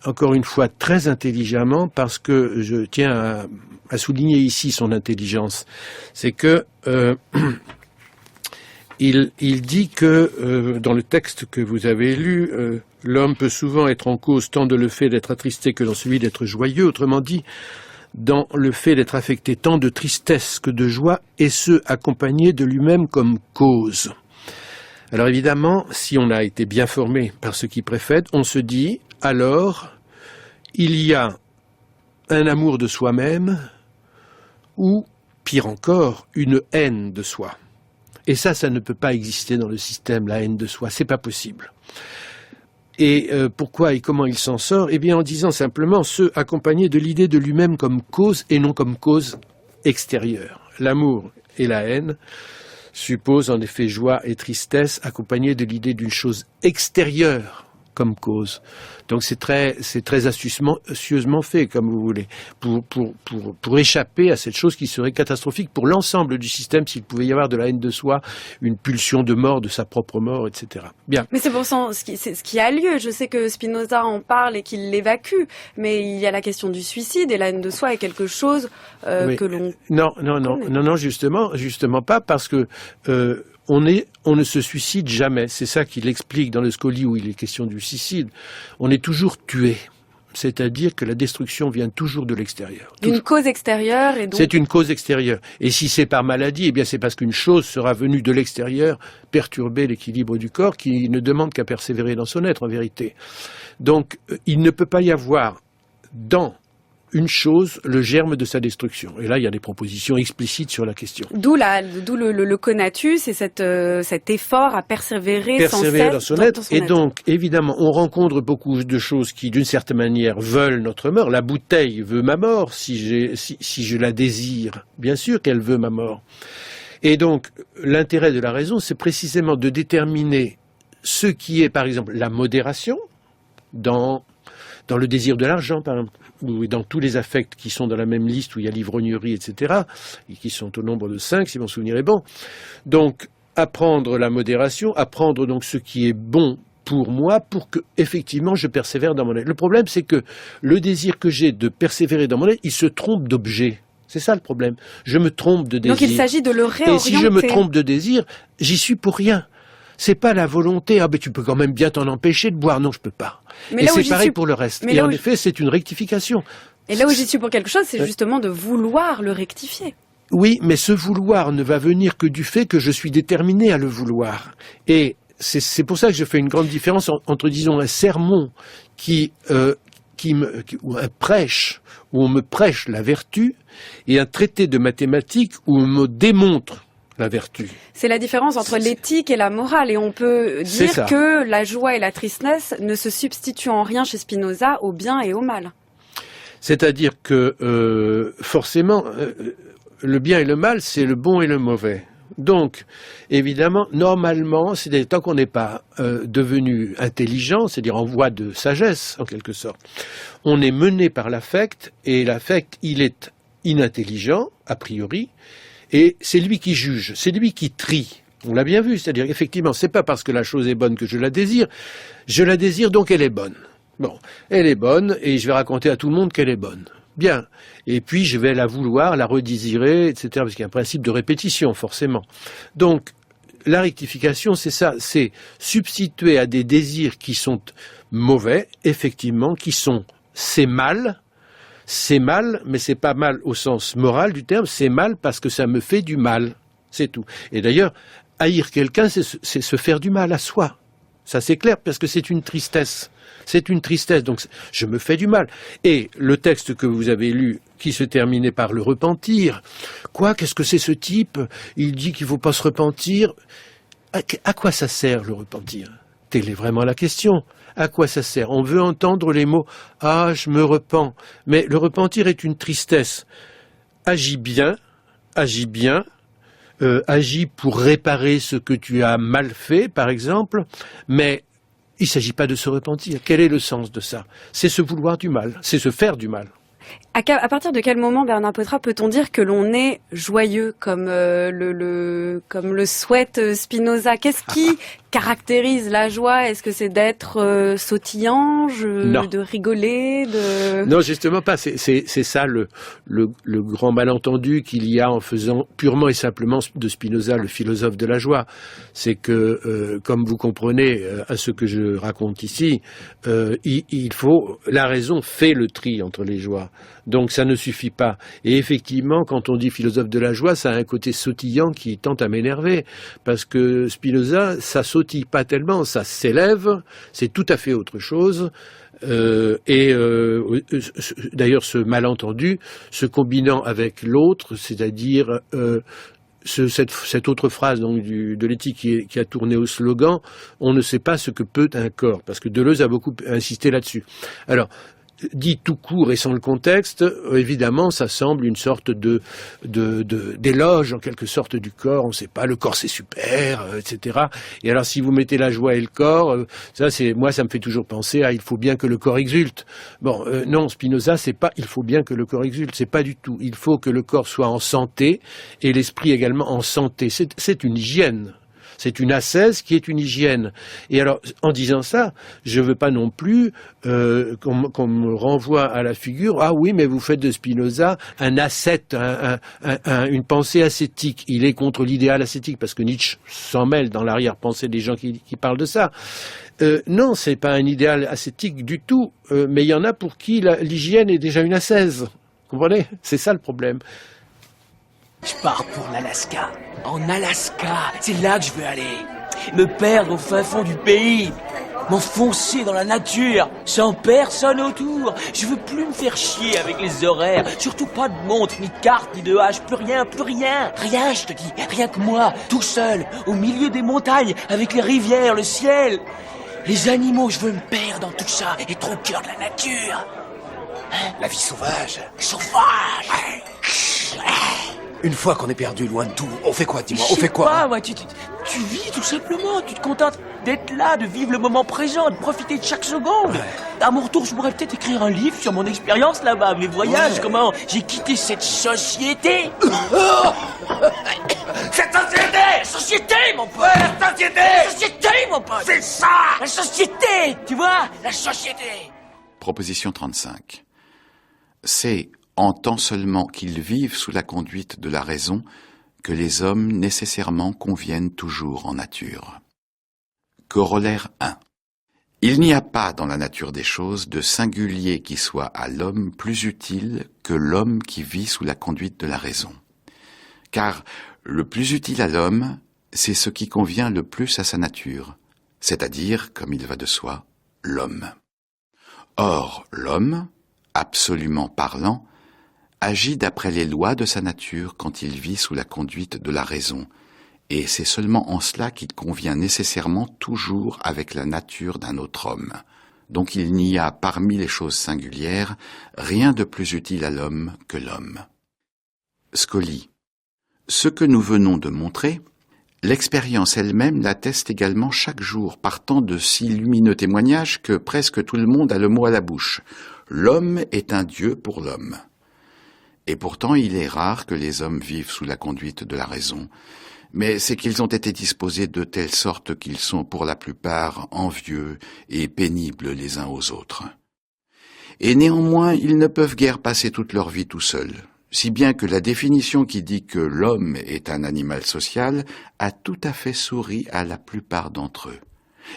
S4: encore une fois, très intelligemment, parce que je tiens à souligner ici son intelligence. C'est que il dit que, dans le texte que vous avez lu, l'homme peut souvent être en cause tant de le fait d'être attristé que dans celui d'être joyeux. Autrement dit, dans le fait d'être affecté tant de tristesse que de joie, et ce, accompagné de lui-même comme cause. Alors évidemment, si on a été bien formé par ce qui précède, on se dit, alors, il y a un amour de soi-même, ou, pire encore, une haine de soi. Et ça ne peut pas exister dans le système, la haine de soi, c'est pas possible. Et pourquoi et comment il s'en sort? Eh bien en disant simplement ce accompagné de l'idée de lui-même comme cause et non comme cause extérieure. L'amour et la haine supposent en effet joie et tristesse accompagnées de l'idée d'une chose extérieure comme cause. Donc c'est très astucieusement fait, comme vous voulez, pour échapper à cette chose qui serait catastrophique pour l'ensemble du système s'il pouvait y avoir de la haine de soi, une pulsion de mort, de sa propre mort, etc. Bien.
S3: Mais c'est pourtant ce qui a lieu. Je sais que Spinoza en parle et qu'il l'évacue, mais il y a la question du suicide, et la haine de soi est quelque chose
S4: oui.
S3: que l'on...
S4: Non, justement pas, parce que on ne se suicide jamais. C'est ça qu'il explique dans le Scoli où il est question du suicide. On est toujours tué. C'est-à-dire que la destruction vient toujours de l'extérieur.
S3: D'une cause extérieure et donc...
S4: C'est une cause extérieure. Et si c'est par maladie, eh bien c'est parce qu'une chose sera venue de l'extérieur perturber l'équilibre du corps qui ne demande qu'à persévérer dans son être, en vérité. Donc, il ne peut pas y avoir dans une chose, le germe de sa destruction. Et là, il y a des propositions explicites sur la question.
S3: D'où le conatus et cet effort à persévérer sans cesse
S4: dans son être. Et donc, évidemment, on rencontre beaucoup de choses qui, d'une certaine manière, veulent notre mort. La bouteille veut ma mort si je la désire. Bien sûr qu'elle veut ma mort. Et donc, l'intérêt de la raison, c'est précisément de déterminer ce qui est, par exemple, la modération dans le désir de l'argent, par exemple, ou dans tous les affects qui sont dans la même liste où il y a l'ivrognerie, etc., et qui sont au nombre de 5, si mon souvenir est bon. Donc, apprendre la modération, apprendre donc ce qui est bon pour moi, pour que, effectivement, je persévère dans mon être. Le problème, c'est que le désir que j'ai de persévérer dans mon être, il se trompe d'objet. C'est ça le problème. Je me trompe de désir.
S3: Donc il s'agit de le réorienter.
S4: Et si je me trompe de désir, j'y suis pour rien. C'est pas la volonté, ah ben tu peux quand même bien t'en empêcher de boire. Non, je peux pas. Et c'est pareil pour le reste. Et en effet, c'est une rectification.
S3: Et là où j'y suis pour quelque chose, c'est justement de vouloir le rectifier.
S4: Oui, mais ce vouloir ne va venir que du fait que je suis déterminé à le vouloir. Et c'est pour ça que je fais une grande différence entre, disons, un sermon ou un prêche, où on me prêche la vertu, et un traité de mathématiques où on me démontre la vertu.
S3: C'est la différence entre l'éthique et la morale, et on peut dire que la joie et la tristesse ne se substituent en rien chez Spinoza au bien et au mal.
S4: C'est-à-dire que forcément, le bien et le mal, c'est le bon et le mauvais. Donc, évidemment, normalement, c'est-à-dire tant qu'on n'est pas devenu intelligent, c'est-à-dire en voie de sagesse, en quelque sorte, on est mené par l'affect, et l'affect, il est inintelligent, a priori, et c'est lui qui juge, c'est lui qui trie. On l'a bien vu, c'est-à-dire effectivement, c'est pas parce que la chose est bonne que je la désire donc elle est bonne. Bon, elle est bonne, et je vais raconter à tout le monde qu'elle est bonne. Bien. Et puis, je vais la vouloir, la redésirer, etc., parce qu'il y a un principe de répétition, forcément. Donc, la rectification, c'est ça, c'est substituer à des désirs qui sont mauvais, effectivement, c'est mal, mais c'est pas mal au sens moral du terme, c'est mal parce que ça me fait du mal, c'est tout. Et d'ailleurs, haïr quelqu'un, c'est se faire du mal à soi. Ça, c'est clair, parce que c'est une tristesse. C'est une tristesse, donc je me fais du mal. Et le texte que vous avez lu, qui se terminait par le repentir, quoi, qu'est-ce que c'est ce type? Il dit qu'il ne faut pas se repentir. À quoi ça sert, le repentir? Telle est vraiment la question. À quoi ça sert? On veut entendre les mots « Ah, je me repens ». Mais le repentir est une tristesse. Agis bien, agis pour réparer ce que tu as mal fait, par exemple, mais il ne s'agit pas de se repentir. Quel est le sens de ça? C'est se vouloir du mal, c'est se faire du mal.
S3: À partir de quel moment, Bernard Potra, peut-on dire que l'on est joyeux comme le souhaite Spinoza? Qu'est-ce qui caractérise la joie? Est-ce que c'est d'être sautillant, de rigoler,
S4: Non, justement pas. C'est ça le grand malentendu qu'il y a en faisant purement et simplement de Spinoza le philosophe de la joie. C'est que, comme vous comprenez à ce que je raconte ici, la raison fait le tri entre les joies. Donc ça ne suffit pas. Et effectivement, quand on dit philosophe de la joie, ça a un côté sautillant qui tente à m'énerver. Parce que Spinoza, ça sautille pas tellement, ça s'élève, c'est tout à fait autre chose. D'ailleurs, ce malentendu, se combinant avec l'autre, c'est-à-dire cette autre phrase donc, de l'éthique qui a tourné au slogan, on ne sait pas ce que peut un corps, parce que Deleuze a beaucoup insisté là-dessus. Alors, dit tout court et sans le contexte, évidemment, ça semble une sorte d'éloge, en quelque sorte, du corps. On ne sait pas, le corps c'est super, etc. Et alors, si vous mettez la joie et le corps, moi, ça me fait toujours penser à il faut bien que le corps exulte. Bon, non, Spinoza, c'est pas il faut bien que le corps exulte, c'est pas du tout. Il faut que le corps soit en santé et l'esprit également en santé. C'est une hygiène. C'est une ascèse qui est une hygiène. Et alors, en disant ça, je ne veux pas non plus qu'on me renvoie à la figure « Ah oui, mais vous faites de Spinoza un ascète, une pensée ascétique. » Il est contre l'idéal ascétique, parce que Nietzsche s'en mêle dans l'arrière-pensée des gens qui parlent de ça. Non, c'est pas un idéal ascétique du tout, mais il y en a pour qui l'hygiène est déjà une ascèse. Vous comprenez? C'est ça le problème.
S9: Je pars pour l'Alaska. En Alaska, c'est là que je veux aller. Me perdre au fin fond du pays. M'enfoncer dans la nature, sans personne autour. Je veux plus me faire chier avec les horaires. Surtout pas de montre, ni de carte, ni de hache. Plus rien, plus rien. Rien, je te dis. Rien que moi, tout seul, au milieu des montagnes, avec les rivières, le ciel. Les animaux, je veux me perdre dans tout ça. Être au cœur de la nature. Hein?
S6: La vie sauvage.
S9: Sauvage.
S6: Une fois qu'on est perdu loin de tout, on fait quoi, dis-moi? On fait
S9: Je sais
S6: quoi?
S9: pas, moi, tu vis tout simplement. Tu te contentes d'être là, de vivre le moment présent, de profiter de chaque seconde.
S6: Ouais.
S9: À mon retour, je pourrais peut-être écrire un livre sur mon expérience là-bas, mes voyages,
S6: Ouais.
S9: comment j'ai quitté cette société.
S6: Cette société!
S9: La société, mon pote.
S6: La société!
S9: La société, mon pote.
S6: C'est ça!
S9: La société, tu vois, la société.
S7: Proposition 35. C'est en tant seulement qu'ils vivent sous la conduite de la raison que les hommes nécessairement conviennent toujours en nature. Corollaire 1. Il n'y a pas dans la nature des choses de singulier qui soit à l'homme plus utile que l'homme qui vit sous la conduite de la raison. Car le plus utile à l'homme, c'est ce qui convient le plus à sa nature, c'est-à-dire, comme il va de soi, l'homme. Or, l'homme, absolument parlant, agit d'après les lois de sa nature quand il vit sous la conduite de la raison, et c'est seulement en cela qu'il convient nécessairement toujours avec la nature d'un autre homme. Donc il n'y a parmi les choses singulières rien de plus utile à l'homme que l'homme. Scoli. Ce que nous venons de montrer, l'expérience elle-même l'atteste également chaque jour, partant de si lumineux témoignages que presque tout le monde a le mot à la bouche. L'homme est un Dieu pour l'homme. Et pourtant, il est rare que les hommes vivent sous la conduite de la raison, mais c'est qu'ils ont été disposés de telle sorte qu'ils sont pour la plupart envieux et pénibles les uns aux autres. Et néanmoins, ils ne peuvent guère passer toute leur vie tout seuls, si bien que la définition qui dit que l'homme est un animal social a tout à fait souri à la plupart d'entre eux.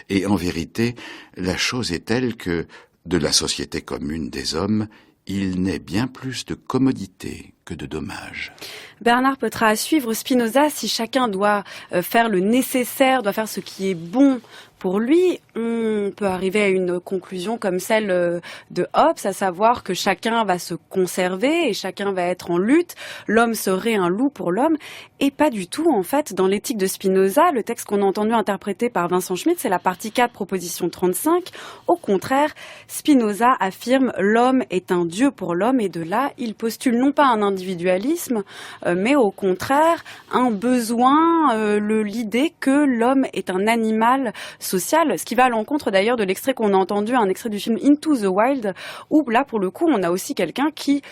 S7: Et en vérité, la chose est telle que, de la société commune des hommes, il naît bien plus de commodité que de dommages.
S3: Bernard Peutrat, à suivre Spinoza, si chacun doit faire le nécessaire, doit faire ce qui est bon pour lui, on peut arriver à une conclusion comme celle de Hobbes, à savoir que chacun va se conserver et chacun va être en lutte. L'homme serait un loup pour l'homme, et pas du tout, en fait. Dans l'éthique de Spinoza, le texte qu'on a entendu interpréter par Vincent Schmitt, c'est la partie 4, proposition 35. Au contraire, Spinoza affirme l'homme est un dieu pour l'homme, et de là, il postule non pas un individualisme, mais au contraire un besoin, l'idée que l'homme est un animal social, ce qui va à l'encontre d'ailleurs de l'extrait qu'on a entendu, un extrait du film Into the Wild, où là pour le coup on a aussi quelqu'un qui,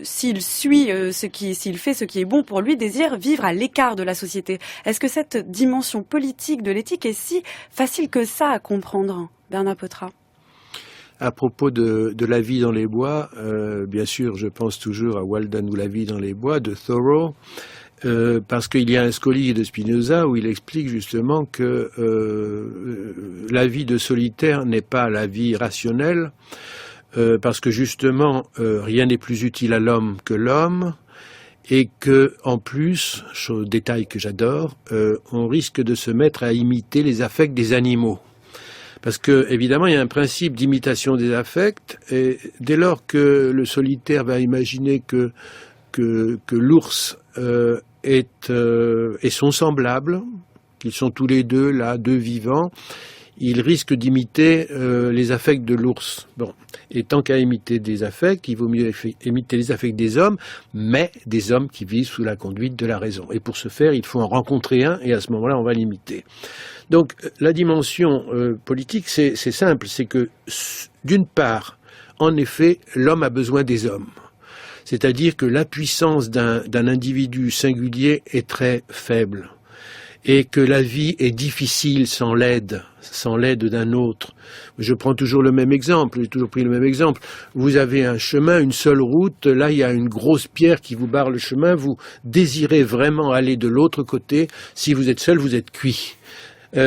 S3: s'il fait ce qui est bon pour lui, désire vivre à l'écart de la société. Est-ce que cette dimension politique de l'éthique est si facile que ça à comprendre, Bernard Peutrat ?
S4: À propos de la vie dans les bois, bien sûr, je pense toujours à Walden ou La vie dans les bois de Thoreau, parce qu'il y a un Scoli de Spinoza où il explique justement que la vie de solitaire n'est pas la vie rationnelle, parce que justement, rien n'est plus utile à l'homme que l'homme, et que, en plus, détail que j'adore, on risque de se mettre à imiter les affects des animaux. Parce que, évidemment, il y a un principe d'imitation des affects, et dès lors que le solitaire va imaginer que l'ours et son semblable, qu'ils sont tous les deux là, deux vivants, il risque d'imiter les affects de l'ours. Bon, et tant qu'à imiter des affects, il vaut mieux imiter les affects des hommes, mais des hommes qui vivent sous la conduite de la raison. Et pour ce faire, il faut en rencontrer un, et à ce moment-là, on va l'imiter. Donc, la dimension politique, c'est simple, c'est que, d'une part, en effet, l'homme a besoin des hommes. C'est-à-dire que la puissance d'un individu singulier est très faible, et que la vie est difficile sans l'aide d'un autre. Je prends toujours le même exemple, j'ai toujours pris le même exemple. Vous avez un chemin, une seule route, là il y a une grosse pierre qui vous barre le chemin, vous désirez vraiment aller de l'autre côté, si vous êtes seul, vous êtes cuit.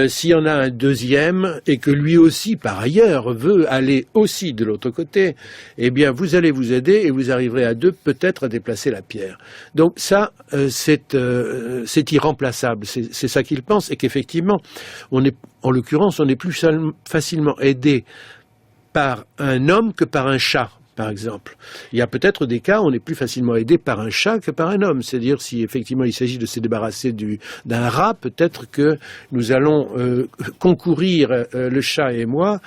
S4: S'il y en a un deuxième et que lui aussi, par ailleurs, veut aller aussi de l'autre côté, eh bien, vous allez vous aider et vous arriverez à deux peut-être à déplacer la pierre. Donc ça, c'est irremplaçable. C'est ça qu'il pense, et qu'effectivement, en l'occurrence, on est plus facilement aidé par un homme que par un chat. Par exemple. Il y a peut-être des cas où on est plus facilement aidé par un chat que par un homme. C'est-à-dire, si effectivement il s'agit de se débarrasser d'un rat, peut-être que nous allons concourir, le chat et moi,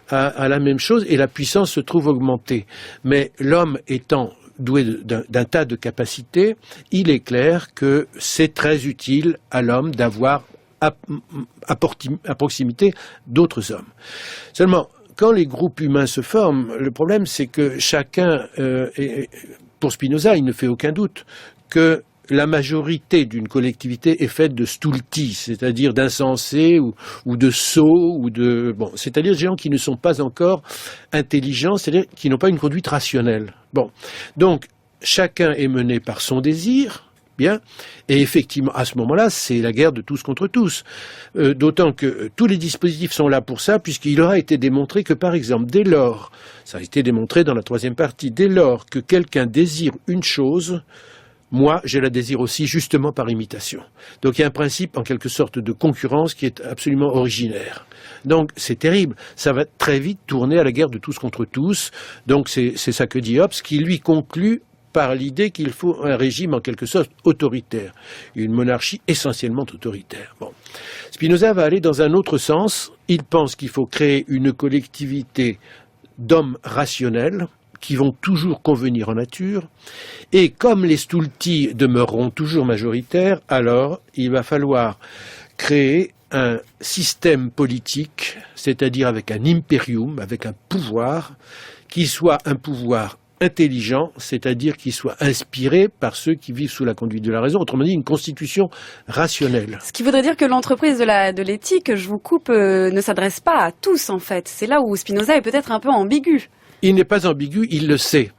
S4: à la même chose, et la puissance se trouve augmentée. Mais l'homme étant doué d'un tas de capacités, il est clair que c'est très utile à l'homme d'avoir à proximité d'autres hommes. Seulement, quand les groupes humains se forment, le problème c'est que chacun, pour Spinoza, il ne fait aucun doute que la majorité d'une collectivité est faite de stulti, c'est-à-dire d'insensés ou de sots, c'est-à-dire des gens qui ne sont pas encore intelligents, c'est-à-dire qui n'ont pas une conduite rationnelle. Bon, donc chacun est mené par son désir. Bien. Et effectivement, à ce moment-là, c'est la guerre de tous contre tous. D'autant que tous les dispositifs sont là pour ça, puisqu'il aura été démontré que, par exemple, dès lors, ça a été démontré dans la troisième partie, dès lors que quelqu'un désire une chose, moi, je la désire aussi justement par imitation. Donc il y a un principe, en quelque sorte, de concurrence qui est absolument originaire. Donc c'est terrible. Ça va très vite tourner à la guerre de tous contre tous. Donc c'est ça que dit Hobbes, qui lui conclut par l'idée qu'il faut un régime en quelque sorte autoritaire, une monarchie essentiellement autoritaire. Bon. Spinoza va aller dans un autre sens. Il pense qu'il faut créer une collectivité d'hommes rationnels qui vont toujours convenir en nature, et comme les stulti demeureront toujours majoritaires, alors il va falloir créer un système politique, c'est-à-dire avec un imperium, avec un pouvoir, qui soit un pouvoir intelligent, c'est-à-dire qu'il soit inspiré par ceux qui vivent sous la conduite de la raison, autrement dit une constitution rationnelle.
S3: Ce qui voudrait dire que l'entreprise de l'éthique, je vous coupe, ne s'adresse pas à tous en fait. C'est là où Spinoza est peut-être un peu ambigu.
S4: Il n'est pas ambigu, il le sait.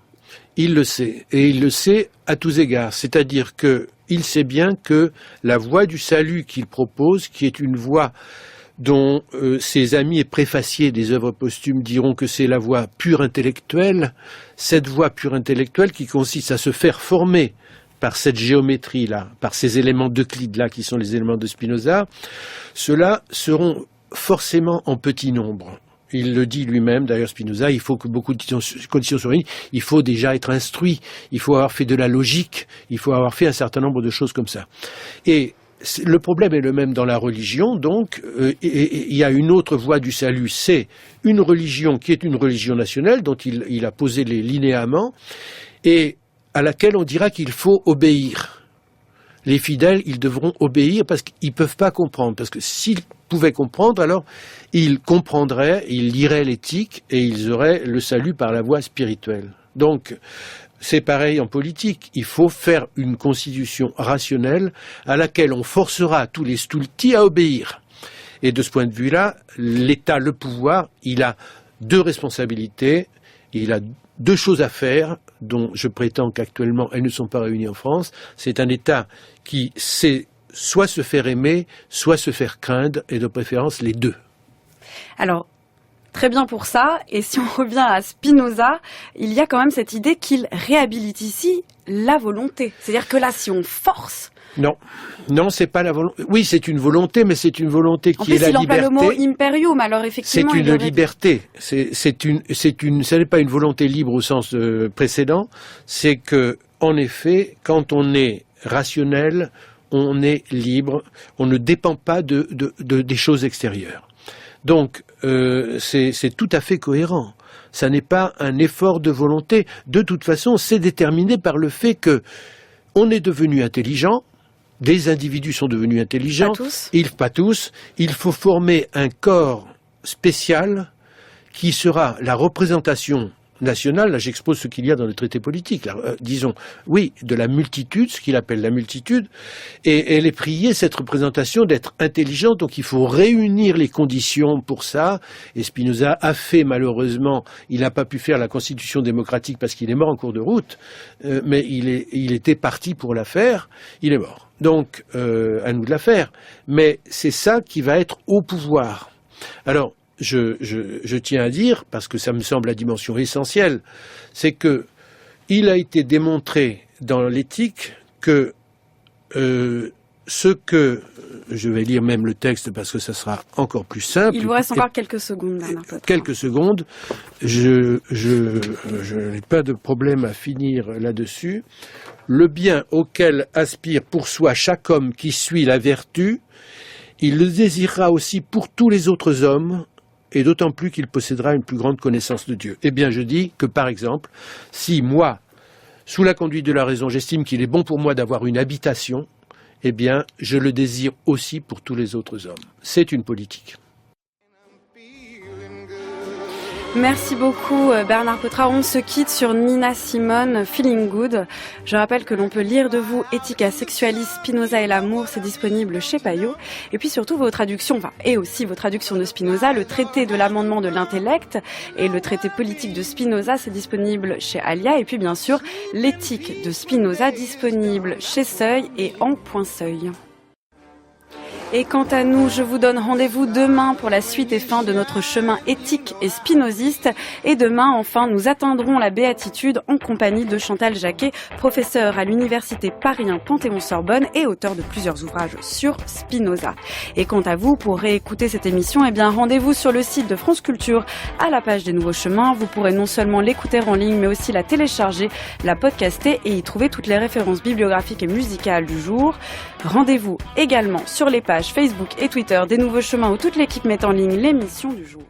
S4: Il le sait, et il le sait à tous égards. C'est-à-dire qu'il sait bien que la voie du salut qu'il propose, qui est une voie dont ses amis et préfaciers des œuvres posthumes diront que c'est la voie pure intellectuelle, cette voie pure intellectuelle qui consiste à se faire former par cette géométrie-là, par ces éléments d'Euclide-là qui sont les éléments de Spinoza, ceux-là seront forcément en petit nombre. Il le dit lui-même, d'ailleurs Spinoza, il faut que beaucoup de conditions soient réunies. Il faut déjà être instruit, il faut avoir fait de la logique, il faut avoir fait un certain nombre de choses comme ça. Et le problème est le même dans la religion, donc il y a une autre voie du salut, c'est une religion qui est une religion nationale, dont il a posé les linéaments, et à laquelle on dira qu'il faut obéir. Les fidèles, ils devront obéir parce qu'ils ne peuvent pas comprendre, parce que s'ils pouvaient comprendre, alors ils comprendraient, ils liraient l'éthique et ils auraient le salut par la voie spirituelle. Donc, c'est pareil en politique. Il faut faire une constitution rationnelle à laquelle on forcera tous les stulti à obéir. Et de ce point de vue-là, l'État, le pouvoir, il a deux responsabilités, il a deux choses à faire, dont je prétends qu'actuellement elles ne sont pas réunies en France. C'est un État qui sait soit se faire aimer, soit se faire craindre, et de préférence les deux.
S3: Alors, très bien pour ça. Et si on revient à Spinoza, il y a quand même cette idée qu'il réhabilite ici la volonté. C'est-à-dire que là, si on force... Non, c'est pas la volonté. Oui, c'est une volonté, mais c'est une volonté qui est la liberté. En plus, il emploie le mot imperium, alors effectivement...
S4: C'est une liberté. Ce n'est pas une volonté libre au sens précédent. C'est que, en effet, quand on est rationnel, on est libre. On ne dépend pas des choses extérieures. Donc, c'est tout à fait cohérent. Ça n'est pas un effort de volonté. De toute façon, c'est déterminé par le fait que on est devenu intelligent, des individus sont devenus intelligents. Pas tous. Il faut former un corps spécial qui sera la représentation nationale. Là, j'expose ce qu'il y a dans le traité politique. Là, disons, oui, de la multitude, ce qu'il appelle la multitude, et elle est priée, cette représentation, d'être intelligente. Donc, il faut réunir les conditions pour ça. Et Spinoza a fait, malheureusement, il n'a pas pu faire la constitution démocratique parce qu'il est mort en cours de route, mais il était parti pour la faire. Il est mort. Donc, à nous de la faire. Mais c'est ça qui va être au pouvoir. Alors, je tiens à dire, parce que ça me semble la dimension essentielle, c'est que il a été démontré dans l'éthique que ce que... Je vais lire même le texte parce que ça sera encore plus simple.
S3: Il vous reste encore quelques secondes, Bernard Potra.
S4: Quelques secondes. Je n'ai pas de problème à finir là-dessus. Le bien auquel aspire pour soi chaque homme qui suit la vertu, il le désirera aussi pour tous les autres hommes, et d'autant plus qu'il possédera une plus grande connaissance de Dieu. Eh bien, je dis que, par exemple, si moi, sous la conduite de la raison, j'estime qu'il est bon pour moi d'avoir une habitation, eh bien, je le désire aussi pour tous les autres hommes. C'est une politique.
S3: Merci beaucoup Bernard Potra. On se quitte sur Nina Simone, Feeling Good. Je rappelle que l'on peut lire de vous Ethica Sexualis, Spinoza et l'amour, c'est disponible chez Payot. Et puis surtout vos traductions, et aussi vos traductions de Spinoza, le traité de l'amendement de l'intellect et le traité politique de Spinoza, c'est disponible chez Alia. Et puis bien sûr, l'éthique de Spinoza, disponible chez Seuil et en Point Seuil. Et quant à nous, je vous donne rendez-vous demain pour la suite et fin de notre chemin éthique et spinoziste. Et demain, enfin, nous atteindrons la béatitude en compagnie de Chantal Jacquet, professeure à l'université Paris 1 Panthéon-Sorbonne et auteur de plusieurs ouvrages sur Spinoza. Et quant à vous, pour réécouter cette émission, eh bien, rendez-vous sur le site de France Culture à la page des Nouveaux Chemins. Vous pourrez non seulement l'écouter en ligne, mais aussi la télécharger, la podcaster et y trouver toutes les références bibliographiques et musicales du jour. Rendez-vous également sur les pages Facebook et Twitter des Nouveaux Chemins où toute l'équipe met en ligne l'émission du jour.